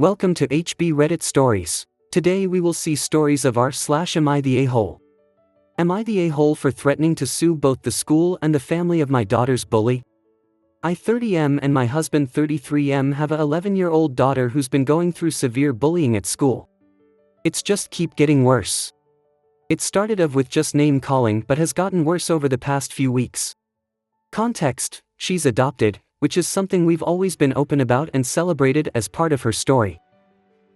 Welcome to HB Reddit Stories. Today we will see stories of r/am I the a-hole. Am I the a-hole for threatening to sue both the school and the family of my daughter's bully? I 30M and my husband 33M have a 11-year-old daughter who's been going through severe bullying at school. It's just keep getting worse. It started off with just name calling but has gotten worse over the past few weeks. Context: she's adopted, which is something we've always been open about and celebrated as part of her story.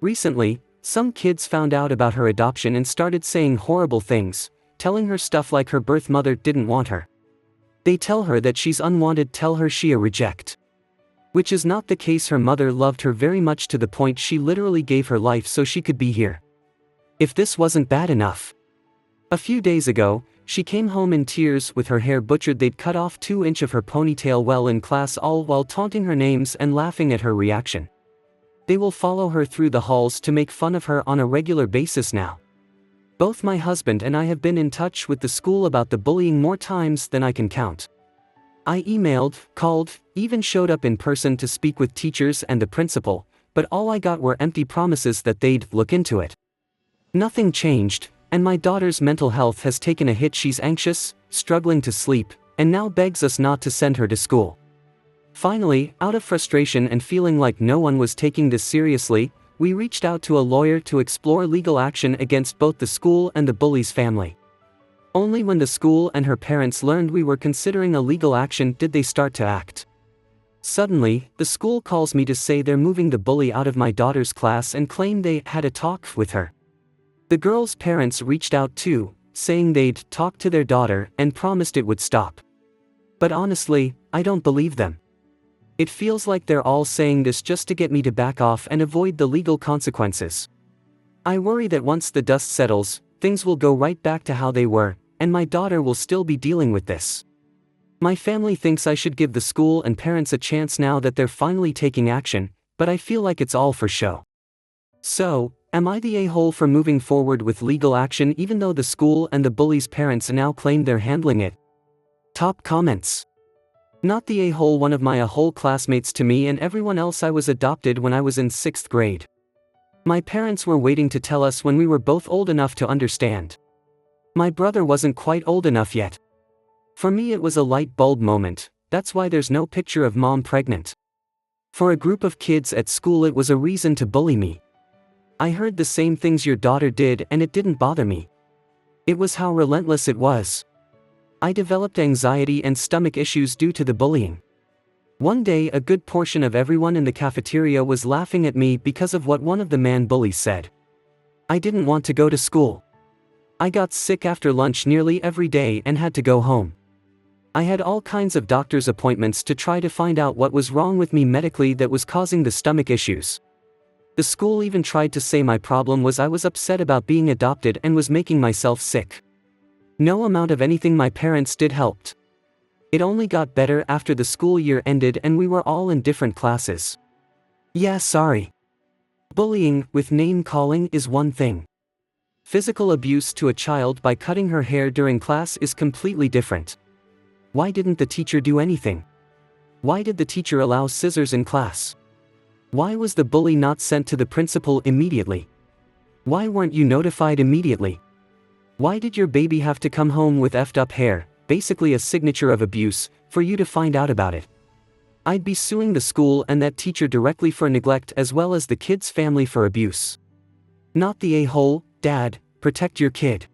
Recently, some kids found out about her adoption and started saying horrible things, telling her stuff like her birth mother didn't want her. They tell her that she's unwanted, tell her she a reject. Which is not the case. Her mother loved her very much to the point she literally gave her life so she could be here. If this wasn't bad enough. A few days ago, she came home in tears with her hair butchered. They'd cut off 2 inches of her ponytail while in class, all while taunting her names and laughing at her reaction. They will follow her through the halls to make fun of her on a regular basis now. Both my husband and I have been in touch with the school about the bullying more times than I can count. I emailed, called, even showed up in person to speak with teachers and the principal, but all I got were empty promises that they'd look into it. Nothing changed, and my daughter's mental health has taken a hit. She's anxious, struggling to sleep, and now begs us not to send her to school. Finally, out of frustration and feeling like no one was taking this seriously, we reached out to a lawyer to explore legal action against both the school and the bully's family. Only when the school and her parents learned we were considering a legal action did they start to act. Suddenly, the school calls me to say they're moving the bully out of my daughter's class and claim they had a talk with her. The girl's parents reached out too, saying they'd talked to their daughter and promised it would stop. But honestly, I don't believe them. It feels like they're all saying this just to get me to back off and avoid the legal consequences. I worry that once the dust settles, things will go right back to how they were, and my daughter will still be dealing with this. My family thinks I should give the school and parents a chance now that they're finally taking action, but I feel like it's all for show. So, am I the a-hole for moving forward with legal action even though the school and the bully's parents now claim they're handling it? Top comments. Not the a-hole. One of my a-hole classmates to me and everyone else. I was adopted when I was in 6th grade. My parents were waiting to tell us when we were both old enough to understand. My brother wasn't quite old enough yet. For me it was a light bulb moment, that's why there's no picture of mom pregnant. For a group of kids at school it was a reason to bully me. I heard the same things your daughter did and it didn't bother me. It was how relentless it was. I developed anxiety and stomach issues due to the bullying. One day a good portion of everyone in the cafeteria was laughing at me because of what one of the man bullies said. I didn't want to go to school. I got sick after lunch nearly every day and had to go home. I had all kinds of doctor's appointments to try to find out what was wrong with me medically that was causing the stomach issues. The school even tried to say my problem was I was upset about being adopted and was making myself sick. No amount of anything my parents did helped. It only got better after the school year ended and we were all in different classes. Yeah, sorry. Bullying with name calling is one thing. Physical abuse to a child by cutting her hair during class is completely different. Why didn't the teacher do anything? Why did the teacher allow scissors in class? Why was the bully not sent to the principal immediately? Why weren't you notified immediately? Why did your baby have to come home with effed up hair, basically a signature of abuse, for you to find out about it? I'd be suing the school and that teacher directly for neglect as well as the kid's family for abuse. Not the a-hole. Dad, protect your kid.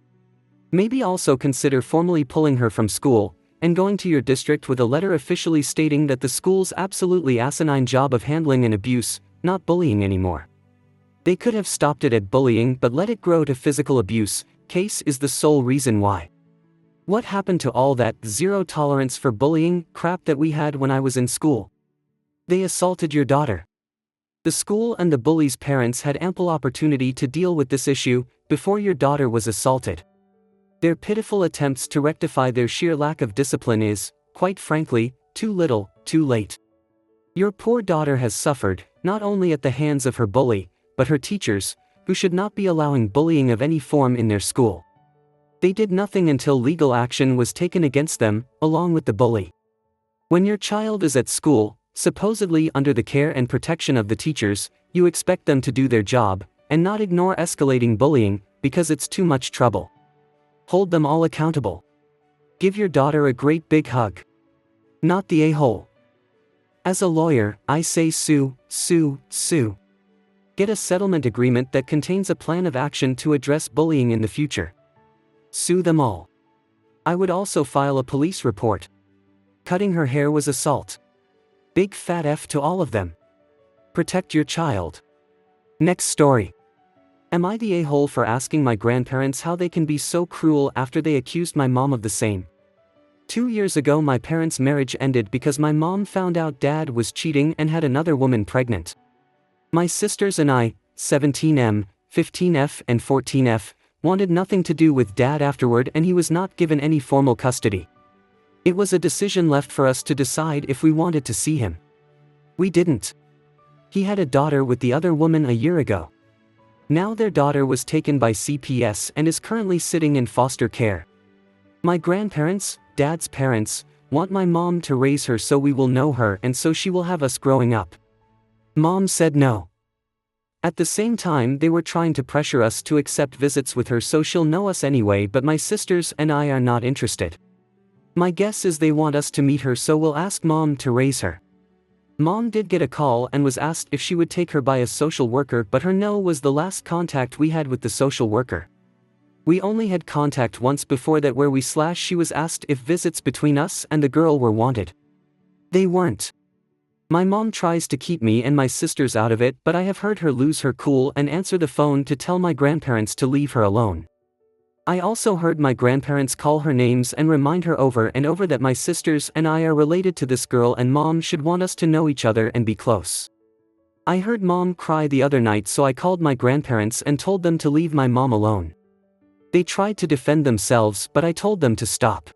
Maybe also consider formally pulling her from school and going to your district with a letter officially stating that the school's absolutely asinine job of handling an abuse, not bullying anymore. They could have stopped it at bullying but let it grow to physical abuse. Case is the sole reason why. What happened to all that zero tolerance for bullying crap that we had when I was in school? They assaulted your daughter. The school and the bully's parents had ample opportunity to deal with this issue before your daughter was assaulted. Their pitiful attempts to rectify their sheer lack of discipline is, quite frankly, too little, too late. Your poor daughter has suffered, not only at the hands of her bully, but her teachers, who should not be allowing bullying of any form in their school. They did nothing until legal action was taken against them, along with the bully. When your child is at school, supposedly under the care and protection of the teachers, you expect them to do their job, and not ignore escalating bullying, because it's too much trouble. Hold them all accountable. Give your daughter a great big hug. Not the a-hole. As a lawyer, I say sue, sue, sue. Get a settlement agreement that contains a plan of action to address bullying in the future. Sue them all. I would also file a police report. Cutting her hair was assault. Big fat F to all of them. Protect your child. Next story. Am I the a-hole for asking my grandparents how they can be so cruel after they accused my mom of the same? 2 years ago my parents' marriage ended because my mom found out dad was cheating and had another woman pregnant. My sisters and I, 17M, 15F and 14F, wanted nothing to do with dad afterward, and he was not given any formal custody. It was a decision left for us to decide if we wanted to see him. We didn't. He had a daughter with the other woman a year ago. Now their daughter was taken by CPS and is currently sitting in foster care. My grandparents, dad's parents, want my mom to raise her so we will know her and so she will have us growing up. Mom said no. At the same time they were trying to pressure us to accept visits with her so she'll know us anyway, but my sisters and I are not interested. My guess is they want us to meet her so we'll ask mom to raise her. Mom did get a call and was asked if she would take her by a social worker, but her no was the last contact we had with the social worker. We only had contact once before that where she was asked if visits between us and the girl were wanted. They weren't. My mom tries to keep me and my sisters out of it, but I have heard her lose her cool and answer the phone to tell my grandparents to leave her alone. I also heard my grandparents call her names and remind her over and over that my sisters and I are related to this girl and mom should want us to know each other and be close. I heard mom cry the other night, so I called my grandparents and told them to leave my mom alone. They tried to defend themselves, but I told them to stop.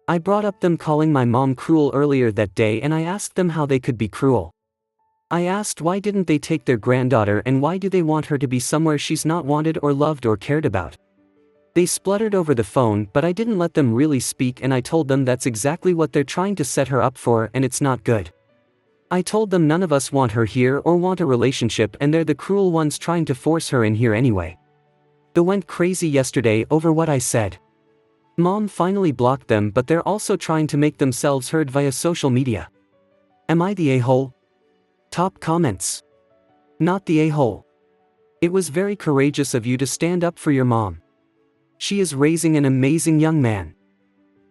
I brought up them calling my mom cruel earlier that day, and I asked them how they could be cruel. I asked why didn't they take their granddaughter and why do they want her to be somewhere she's not wanted or loved or cared about. They spluttered over the phone, but I didn't let them really speak, and I told them that's exactly what they're trying to set her up for and it's not good. I told them none of us want her here or want a relationship, and they're the cruel ones trying to force her in here anyway. They went crazy yesterday over what I said. Mom finally blocked them, but they're also trying to make themselves heard via social media. Am I the a-hole? Top comments. Not the a-hole. It was very courageous of you to stand up for your mom. She is raising an amazing young man.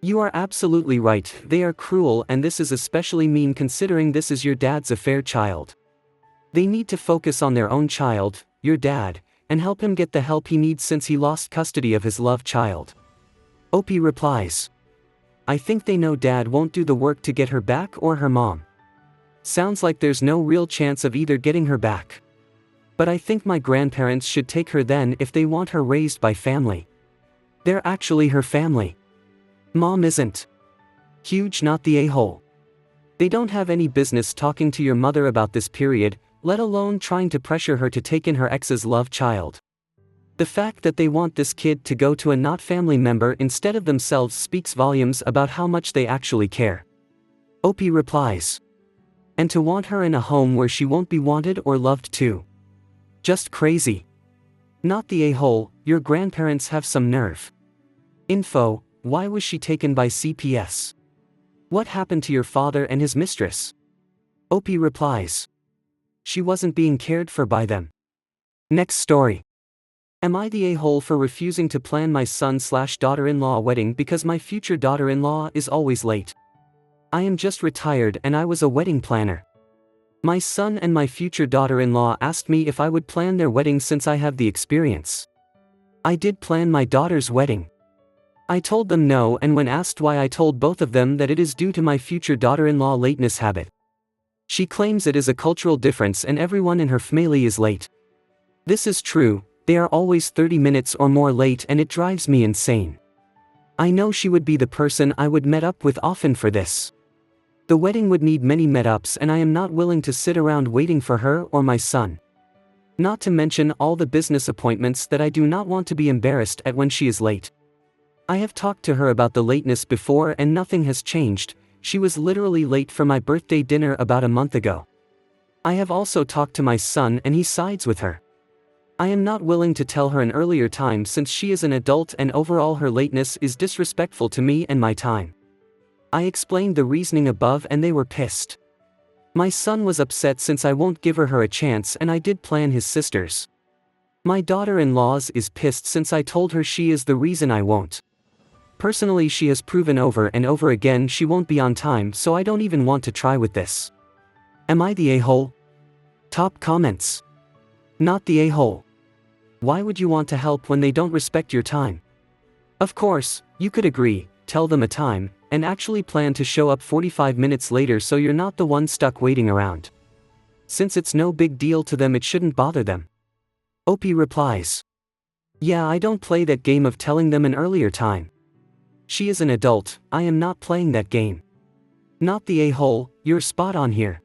You are absolutely right, they are cruel, and this is especially mean considering this is your dad's affair child. They need to focus on their own child, your dad, and help him get the help he needs since he lost custody of his loved child. OP replies. I think they know dad won't do the work to get her back or her mom. Sounds like there's no real chance of either getting her back. But I think my grandparents should take her then if they want her raised by family. They're actually her family. Mom isn't. Huge not the a-hole. They don't have any business talking to your mother about this period, let alone trying to pressure her to take in her ex's love child. The fact that they want this kid to go to a not family member instead of themselves speaks volumes about how much they actually care. OP replies. And to want her in a home where she won't be wanted or loved too. Just crazy. Not the a-hole, your grandparents have some nerve. Info, why was she taken by CPS? What happened to your father and his mistress? OP replies. She wasn't being cared for by them. Next story. Am I the a-hole for refusing to plan my son/daughter-in-law wedding because my future daughter-in-law is always late? I am just retired and I was a wedding planner. My son and my future daughter-in-law asked me if I would plan their wedding since I have the experience. I did plan my daughter's wedding. I told them no, and when asked why I told both of them that it is due to my future daughter-in-law lateness habit. She claims it is a cultural difference and everyone in her family is late. This is true, they are always 30 minutes or more late and it drives me insane. I know she would be the person I would meet up with often for this. The wedding would need many meetups and I am not willing to sit around waiting for her or my son. Not to mention all the business appointments that I do not want to be embarrassed at when she is late. I have talked to her about the lateness before and nothing has changed. She was literally late for my birthday dinner about a month ago. I have also talked to my son and he sides with her. I am not willing to tell her an earlier time since she is an adult and overall her lateness is disrespectful to me and my time. I explained the reasoning above and they were pissed. My son was upset since I won't give her a chance and I did plan his sisters. My daughter-in-laws is pissed since I told her she is the reason I won't. Personally, she has proven over and over again she won't be on time, so I don't even want to try with this. Am I the a-hole? Top comments. Not the a-hole. Why would you want to help when they don't respect your time? Of course, you could agree, tell them a time, and actually plan to show up 45 minutes later so you're not the one stuck waiting around. Since it's no big deal to them, it shouldn't bother them. OP replies. Yeah, I don't play that game of telling them an earlier time. She is an adult, I am not playing that game. Not the a-hole, you're spot on here.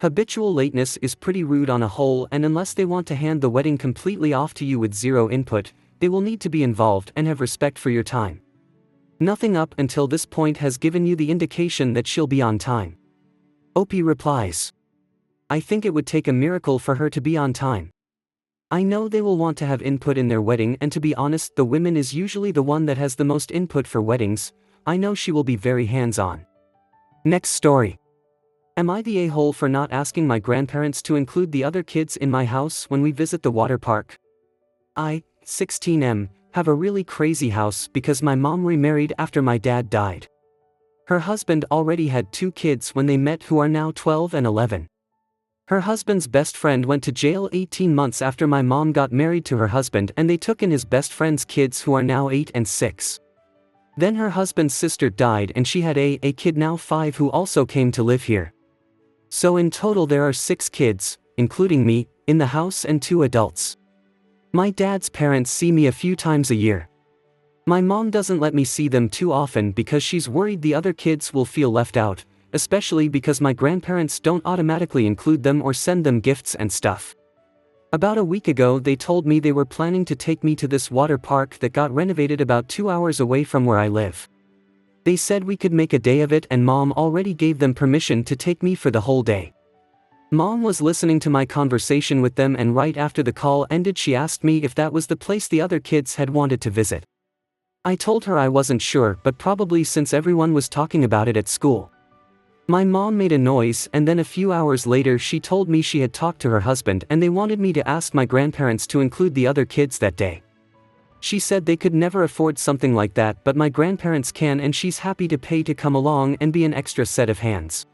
Habitual lateness is pretty rude on a whole, and unless they want to hand the wedding completely off to you with zero input, they will need to be involved and have respect for your time. Nothing up until this point has given you the indication that she'll be on time. OP replies. I think it would take a miracle for her to be on time. I know they will want to have input in their wedding, and to be honest, the women is usually the one that has the most input for weddings. I know she will be very hands-on. Next story. Am I the a-hole for not asking my grandparents to include the other kids in my house when we visit the water park? I, 16M, have a really crazy house because my mom remarried after my dad died. Her husband already had 2 kids when they met who are now 12 and 11. Her husband's best friend went to jail 18 months after my mom got married to her husband, and they took in his best friend's kids who are now 8 and 6. Then her husband's sister died and she had a kid now 5 who also came to live here. So in total there are 6 kids, including me, in the house and 2 adults. My dad's parents see me a few times a year. My mom doesn't let me see them too often because she's worried the other kids will feel left out, especially because my grandparents don't automatically include them or send them gifts and stuff. About a week ago they told me they were planning to take me to this water park that got renovated about 2 hours away from where I live. They said we could make a day of it and Mom already gave them permission to take me for the whole day. Mom was listening to my conversation with them, and right after the call ended she asked me if that was the place the other kids had wanted to visit. I told her I wasn't sure, but probably since everyone was talking about it at school. My mom made a noise, and then a few hours later she told me she had talked to her husband and they wanted me to ask my grandparents to include the other kids that day. She said they could never afford something like that, but my grandparents can, and she's happy to pay to come along and be an extra set of hands.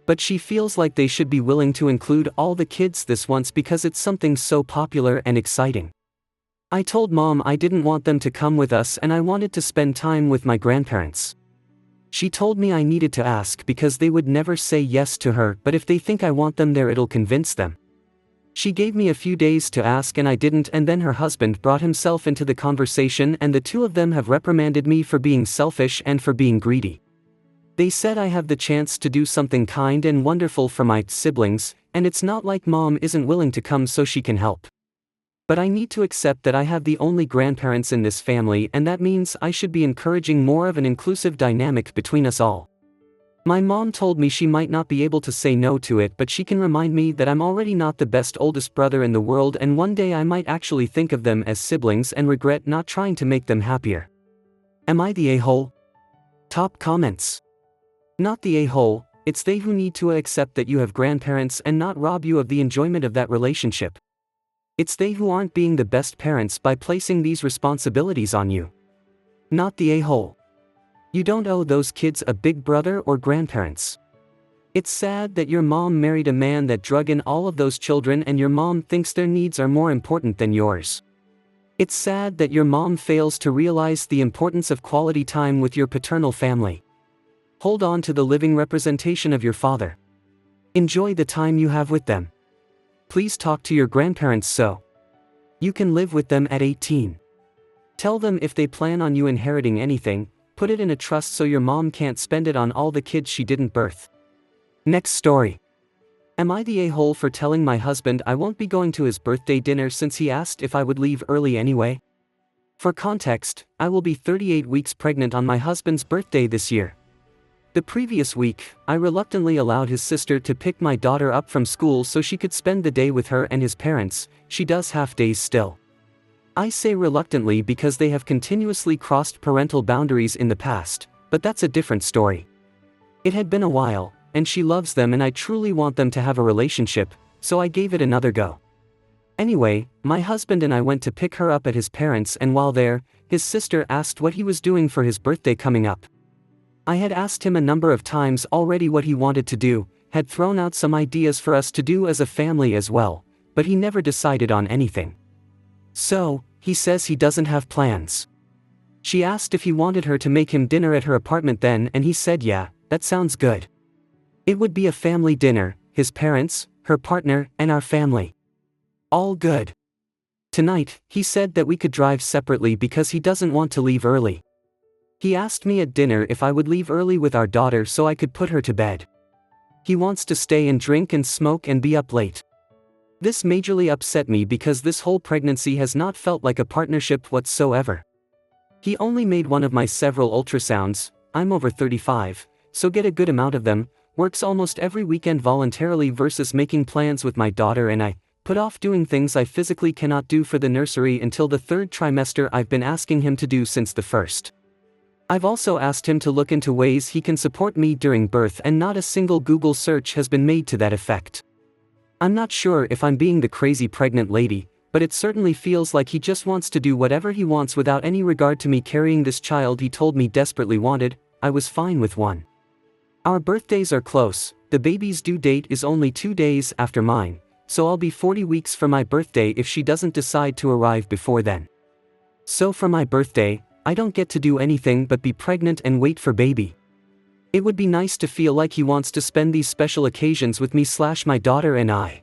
But she feels like they should be willing to include all the kids this once because it's something so popular and exciting. I told Mom I didn't want them to come with us and I wanted to spend time with my grandparents. She told me I needed to ask because they would never say yes to her, but if they think I want them there it'll convince them. She gave me a few days to ask and I didn't, and then her husband brought himself into the conversation and the two of them have reprimanded me for being selfish and for being greedy. They said I have the chance to do something kind and wonderful for my siblings, and it's not like Mom isn't willing to come so she can help. But I need to accept that I have the only grandparents in this family, and that means I should be encouraging more of an inclusive dynamic between us all. My mom told me she might not be able to say no to it, but she can remind me that I'm already not the best oldest brother in the world, and one day I might actually think of them as siblings and regret not trying to make them happier. Am I the a-hole? Top comments. Not the a-hole, it's they who need to accept that you have grandparents and not rob you of the enjoyment of that relationship. It's they who aren't being the best parents by placing these responsibilities on you. Not the a-hole. You don't owe those kids a big brother or grandparents. It's sad that your mom married a man that drug in all of those children and your mom thinks their needs are more important than yours. It's sad that your mom fails to realize the importance of quality time with your paternal family. Hold on to the living representation of your father. Enjoy the time you have with them. Please talk to your grandparents so you can live with them at 18. Tell them if they plan on you inheriting anything, put it in a trust so your mom can't spend it on all the kids she didn't birth. Next story. Am I the a-hole for telling my husband I won't be going to his birthday dinner since he asked if I would leave early anyway? For context, I will be 38 weeks pregnant on my husband's birthday this year. The previous week, I reluctantly allowed his sister to pick my daughter up from school so she could spend the day with her and his parents. She does half days still. I say reluctantly because they have continuously crossed parental boundaries in the past, but that's a different story. It had been a while, and she loves them and I truly want them to have a relationship, so I gave it another go. Anyway, my husband and I went to pick her up at his parents', and while there, his sister asked what he was doing for his birthday coming up. I had asked him a number of times already what he wanted to do, had thrown out some ideas for us to do as a family as well, but he never decided on anything. So, he says he doesn't have plans. She asked if he wanted her to make him dinner at her apartment then, and he said yeah, that sounds good. It would be a family dinner, his parents, her partner, and our family. All good. Tonight, he said that we could drive separately because he doesn't want to leave early. He asked me at dinner if I would leave early with our daughter so I could put her to bed. He wants to stay and drink and smoke and be up late. This majorly upset me because this whole pregnancy has not felt like a partnership whatsoever. He only made one of my several ultrasounds. I'm over 35, so get a good amount of them, works almost every weekend voluntarily versus making plans with my daughter, and I put off doing things I physically cannot do for the nursery until the third trimester I've been asking him to do since the first. I've also asked him to look into ways he can support me during birth, and not a single Google search has been made to that effect. I'm not sure if I'm being the crazy pregnant lady, but it certainly feels like he just wants to do whatever he wants without any regard to me carrying this child he told me desperately wanted. I was fine with one. Our birthdays are close, the baby's due date is only 2 days after mine, so I'll be 40 weeks for my birthday if she doesn't decide to arrive before then. So for my birthday, I don't get to do anything but be pregnant and wait for baby. It would be nice to feel like he wants to spend these special occasions with me/my daughter and I.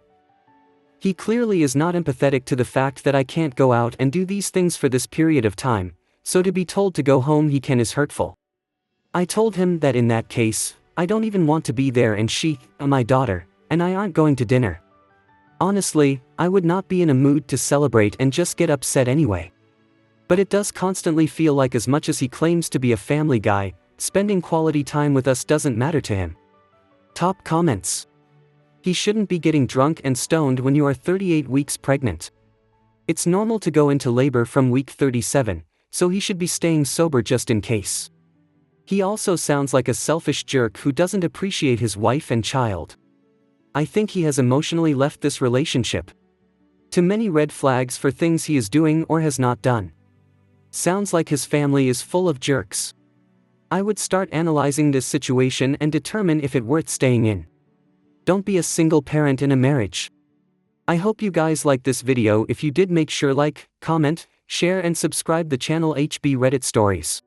He clearly is not empathetic to the fact that I can't go out and do these things for this period of time, so to be told to go home he can is hurtful. I told him that in that case, I don't even want to be there and she, my daughter, and I aren't going to dinner. Honestly, I would not be in a mood to celebrate and just get upset anyway. But it does constantly feel like as much as he claims to be a family guy, spending quality time with us doesn't matter to him. Top comments. He shouldn't be getting drunk and stoned when you are 38 weeks pregnant. It's normal to go into labor from week 37, so he should be staying sober just in case. He also sounds like a selfish jerk who doesn't appreciate his wife and child. I think he has emotionally left this relationship. Too many red flags for things he is doing or has not done. Sounds like his family is full of jerks. I would start analyzing this situation and determine if it's worth staying in. Don't be a single parent in a marriage. I hope you guys liked this video. If you did, make sure like, comment, share and subscribe the channel HB Reddit Stories.